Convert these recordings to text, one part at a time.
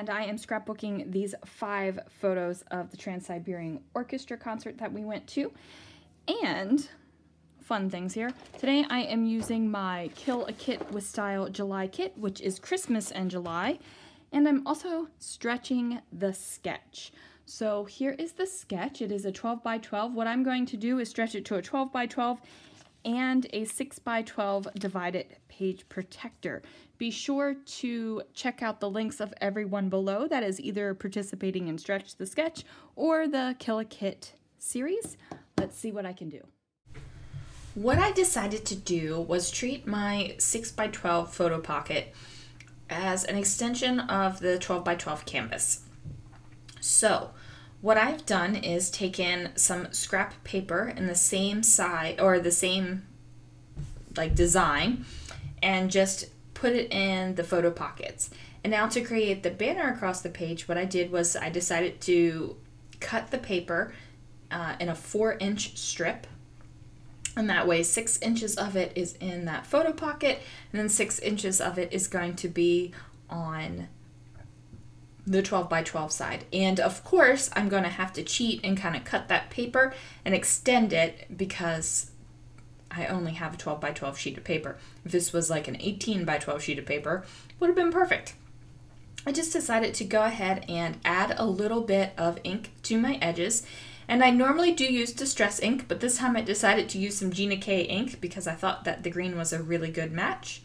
and I am scrapbooking these 5 photos of the Trans-Siberian Orchestra concert that we went to. And fun things here. Today I am using my Kill a Kit with Style July kit, which is Christmas and July. And I'm also stretching the sketch. So here is the sketch. It is a 12 by 12. What I'm going to do is stretch it to a 12 by 12 and a 6 by 12 divided page protector. Be sure to check out the links of everyone below that is either participating in Stretch the Sketch or the Kill a Kit series. Let's see what I can do. What I decided to do was treat my 6 by 12 photo pocket as an extension of the 12 by 12 canvas. So what I've done is taken some scrap paper in the same size or the same design and just put it in the photo pockets. And now to create the banner across the page, what I did was I decided to cut the paper in a 4-inch strip. And that way 6 inches of it is in that photo pocket, and then 6 inches of it is going to be on the 12 by 12 side. And of course, I'm going to have to cheat and kind of cut that paper and extend it because I only have a 12 by 12 sheet of paper. If this was like an 18 by 12 sheet of paper, would have been perfect. I just decided to go ahead and add a little bit of ink to my edges. And I normally do use Distress ink, but this time I decided to use some Gina K ink because I thought that the green was a really good match.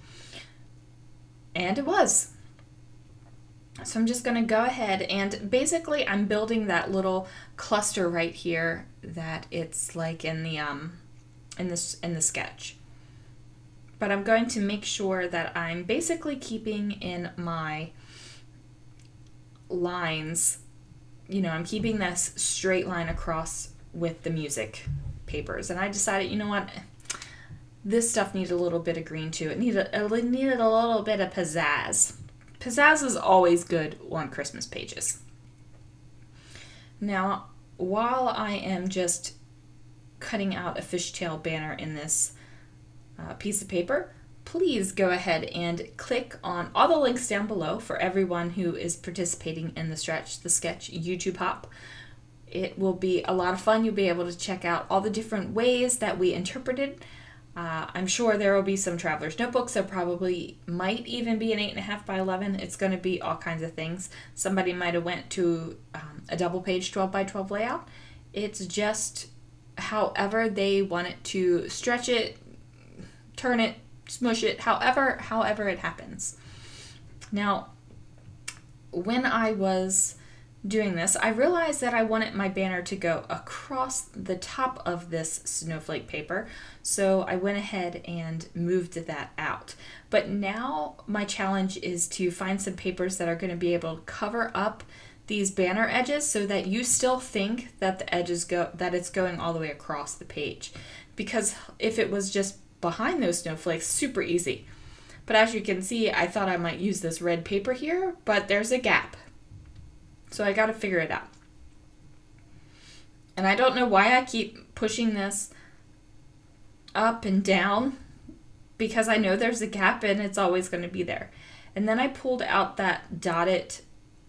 And it was. So I'm just going to go ahead and basically I'm building that little cluster right here that it's like in the sketch. But I'm going to make sure that I'm basically keeping in my lines, you know, I'm keeping this straight line across with the music papers. And I decided, you know what, this stuff needed a little bit of green too. It needed a little bit of pizzazz. Pizzazz is always good on Christmas pages. Now, while I am just cutting out a fishtail banner in this piece of paper, please go ahead and click on all the links down below for everyone who is participating in the Stretch the Sketch YouTube hop. It will be a lot of fun. You'll be able to check out all the different ways that we interpreted. I'm sure there will be some traveler's notebooks. There probably might even be an 8.5 by 11. It's going to be all kinds of things. Somebody might have went to a double page 12 by 12 layout. It's just however they want it to stretch it, turn it, smush it, however it happens. Now, when I was doing this, I realized that I wanted my banner to go across the top of this snowflake paper, so I went ahead and moved that out. But now my challenge is to find some papers that are going to be able to cover up these banner edges so that you still think that the edges that it's going all the way across the page. Because if it was just behind those snowflakes, super easy. But as you can see, I thought I might use this red paper here, but there's a gap. So I got to figure it out. And I don't know why I keep pushing this up and down, because I know there's a gap and it's always going to be there. And then I pulled out that dotted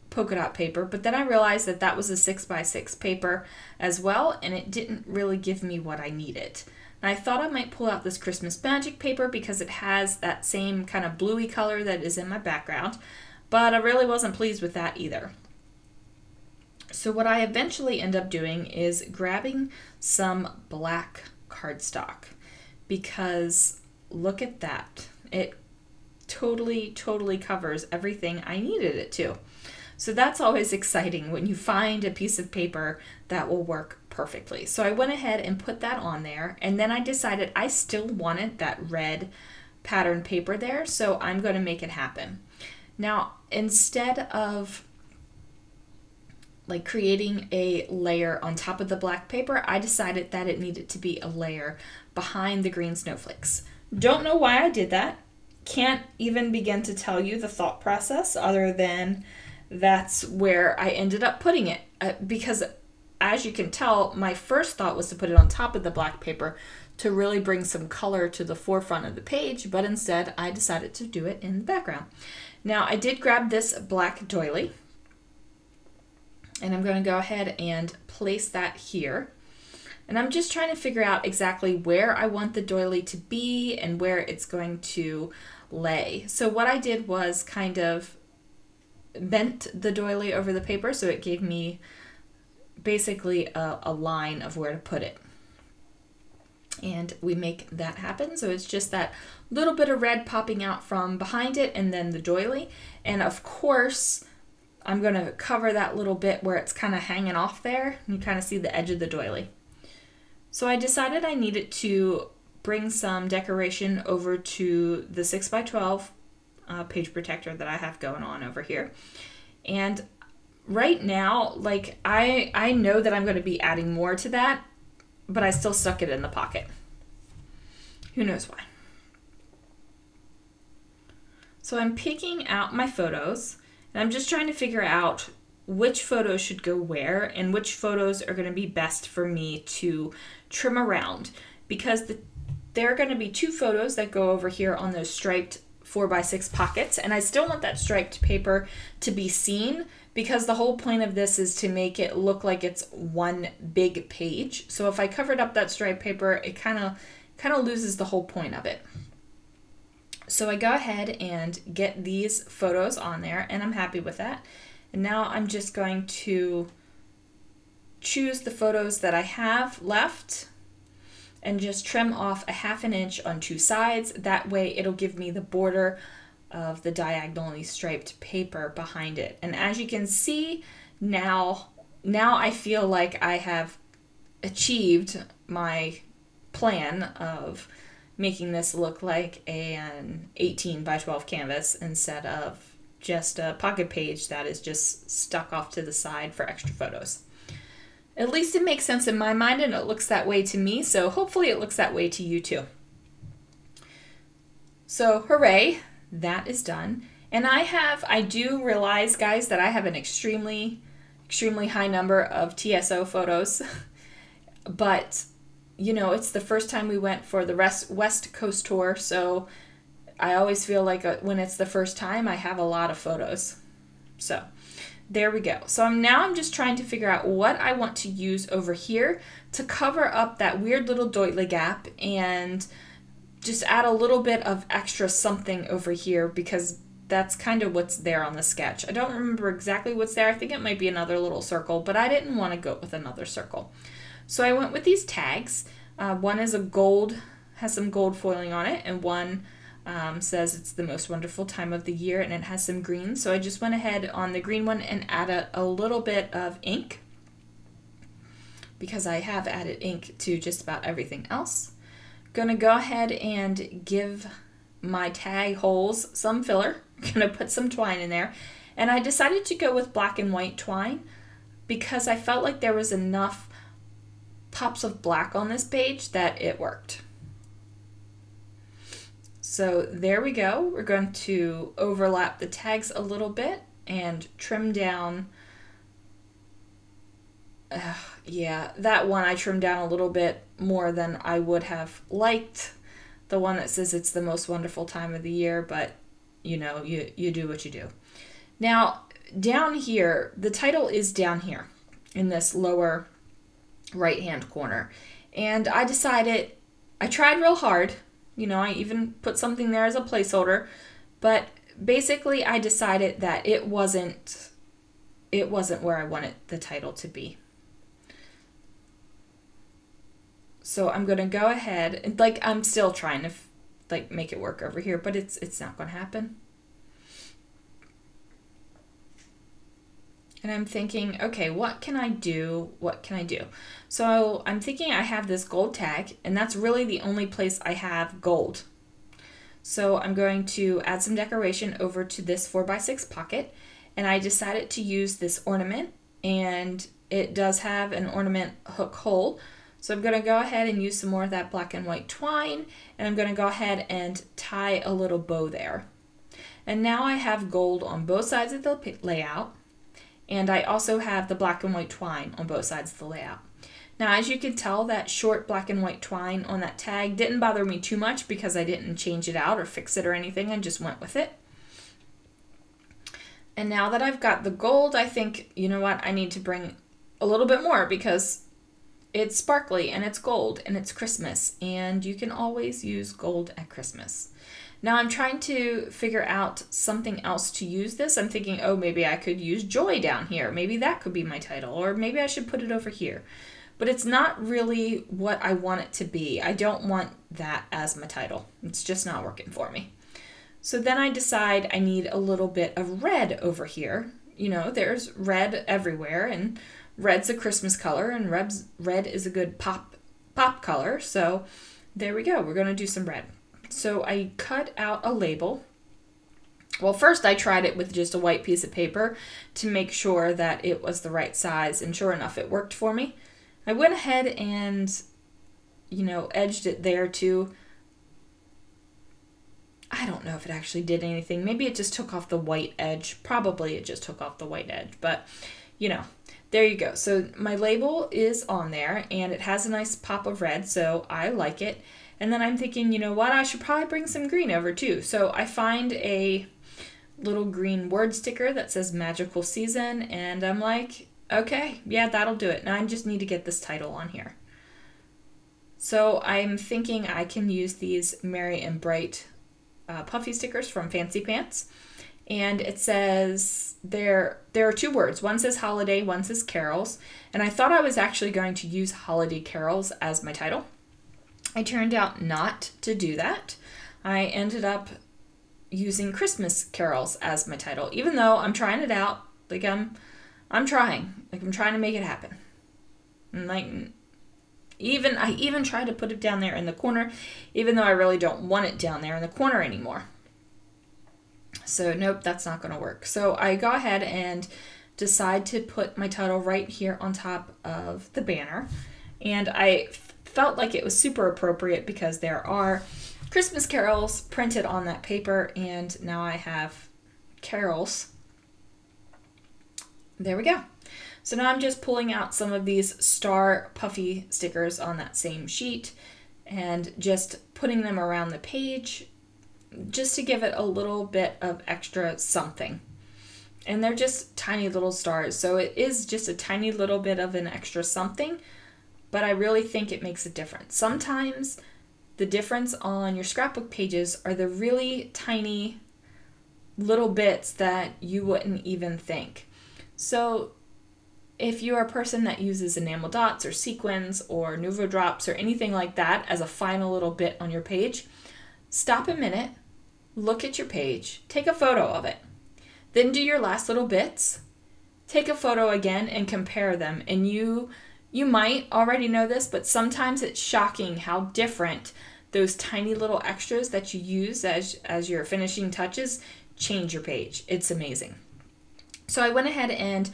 polka dot paper, but then I realized that that was a 6 by 6 paper as well, and it didn't really give me what I needed. And I thought I might pull out this Christmas Magic paper because it has that same kind of bluey color that is in my background, but I really wasn't pleased with that either. So what I eventually end up doing is grabbing some black cardstock, because look at that. It totally covers everything I needed it to. So that's always exciting when you find a piece of paper that will work perfectly. So I went ahead and put that on there, and then I decided I still wanted that red pattern paper there, so I'm going to make it happen. Now, instead of creating a layer on top of the black paper, I decided that it needed to be a layer behind the green snowflakes. Don't know why I did that. Can't even begin to tell you the thought process other than that's where I ended up putting it. Because as you can tell, my first thought was to put it on top of the black paper to really bring some color to the forefront of the page, but instead I decided to do it in the background. Now I did grab this black doily, And I'm going to go ahead and place that here. And I'm just trying to figure out exactly where I want the doily to be and where it's going to lay. So what I did was kind of bent the doily over the paper so it gave me basically a line of where to put it. And we make that happen. So it's just that little bit of red popping out from behind it and then the doily. And of course, I'm going to cover that little bit where it's kind of hanging off there. You kind of see the edge of the doily. So I decided I needed to bring some decoration over to the 6x12 page protector that I have going on over here. And right now, like I know that I'm going to be adding more to that, but I still stuck it in the pocket. Who knows why? So I'm picking out my photos, and I'm just trying to figure out which photos should go where and which photos are going to be best for me to trim around, because there are going to be 2 photos that go over here on those striped 4x6 pockets, and I still want that striped paper to be seen because the whole point of this is to make it look like it's one big page. So if I covered up that striped paper, it kind of loses the whole point of it. So I go ahead and get these photos on there, and I'm happy with that. And now I'm just going to choose the photos that I have left and just trim off a 1/2 inch on 2 sides. That way it'll give me the border of the diagonally striped paper behind it. And as you can see, now I feel like I have achieved my plan of making this look like an 18x12 canvas instead of just a pocket page that is just stuck off to the side for extra photos. At least it makes sense in my mind, and it looks that way to me, so hopefully it looks that way to you too. So hooray, that is done. And I do realize, guys, that I have an extremely high number of TSO photos, but you know, it's the first time we went for the West Coast tour, so I always feel like when it's the first time, I have a lot of photos. So there we go. So I'm just trying to figure out what I want to use over here to cover up that weird little doily gap and just add a little bit of extra something over here, because that's kind of what's there on the sketch. I don't remember exactly what's there. I think it might be another little circle, but I didn't want to go with another circle. So I went with these tags. One is a gold, has some gold foiling on it, and one says it's the most wonderful time of the year, and it has some green. So I just went ahead on the green one and added a little bit of ink, because I have added ink to just about everything else. Gonna go ahead and give my tag holes some filler. Gonna put some twine in there, and I decided to go with black and white twine because I felt like there was enough pops of black on this page that it worked. So there we go. We're going to overlap the tags a little bit and trim down. Yeah, that one I trimmed down a little bit more than I would have liked. The one that says it's the most wonderful time of the year, but you know, you do what you do. Now, down here, the title is down here in this lower right-hand corner. And I decided, I tried real hard, you know, I even put something there as a placeholder, but basically I decided that it wasn't where I wanted the title to be. So I'm going to go ahead, and like I'm still trying to like make it work over here, but it's not going to happen. And I'm thinking, okay, what can I do? What can I do? So I'm thinking I have this gold tag, and that's really the only place I have gold. So I'm going to add some decoration over to this 4x6 pocket, and I decided to use this ornament, and it does have an ornament hook hole. So I'm going to go ahead and use some more of that black and white twine, and I'm going to go ahead and tie a little bow there. And now I have gold on both sides of the layout, and I also have the black and white twine on both sides of the layout. Now, as you can tell, that short black and white twine on that tag didn't bother me too much because I didn't change it out or fix it or anything. I just went with it. And now that I've got the gold, I think, you know what, I need to bring a little bit more because it's sparkly and it's gold and it's Christmas, and you can always use gold at Christmas. Now I'm trying to figure out something else to use this. I'm thinking, oh, maybe I could use joy down here. Maybe that could be my title, or maybe I should put it over here. But it's not really what I want it to be. I don't want that as my title. It's just not working for me. So then I decide I need a little bit of red over here. You know, there's red everywhere, and red's a Christmas color, and red is a good pop color. So there we go. We're going to do some red. So I cut out a label. Well, first I tried it with just a white piece of paper to make sure that it was the right size, and sure enough, it worked for me. I went ahead and, you know, edged it there too. I don't know if it actually did anything. Maybe it just took off the white edge. Probably it just took off the white edge, but you know, there you go. So my label is on there and it has a nice pop of red, so I like it. And then I'm thinking, you know what, I should probably bring some green over too. So I find a little green word sticker that says magical season, and I'm like, okay, yeah, that'll do it. Now I just need to get this title on here. So I'm thinking I can use these Merry and Bright puffy stickers from Fancy Pants. And it says, there are two words. One says holiday, one says carols. And I thought I was actually going to use holiday carols as my title. I turned out not to do that. I ended up using Christmas carols as my title, even though I'm trying it out. Like I'm trying to make it happen. And like, I even tried to put it down there in the corner, even though I really don't want it down there in the corner anymore. So nope, that's not going to work. So I go ahead and decide to put my title right here on top of the banner. And I felt like it was super appropriate because there are Christmas carols printed on that paper, and now I have carols. There we go. So now I'm just pulling out some of these star puffy stickers on that same sheet and just putting them around the page just to give it a little bit of extra something. And they're just tiny little stars, so it is just a tiny little bit of an extra something, but I really think it makes a difference. Sometimes the difference on your scrapbook pages are the really tiny little bits that you wouldn't even think. So if you're a person that uses enamel dots or sequins or Nouveau drops or anything like that as a final little bit on your page, stop a minute, look at your page, take a photo of it, then do your last little bits, take a photo again and compare them. And you might already know this, but sometimes it's shocking how different those tiny little extras that you use as your finishing touches change your page. It's amazing. So I went ahead and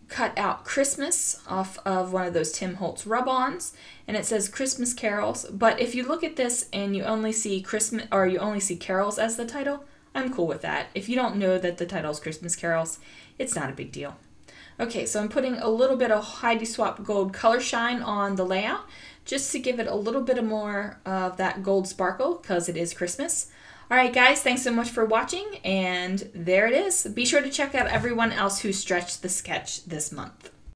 cut out Christmas off of one of those Tim Holtz rub-ons, and it says Christmas carols. But if you look at this and you only see Christmas, or you only see carols as the title, I'm cool with that. If you don't know that the title is Christmas carols, it's not a big deal. Okay, so I'm putting a little bit of Heidi Swapp Gold Color Shine on the layout just to give it a little bit more of that gold sparkle because it is Christmas. All right, guys, thanks so much for watching, and there it is. Be sure to check out everyone else who stretched the sketch this month.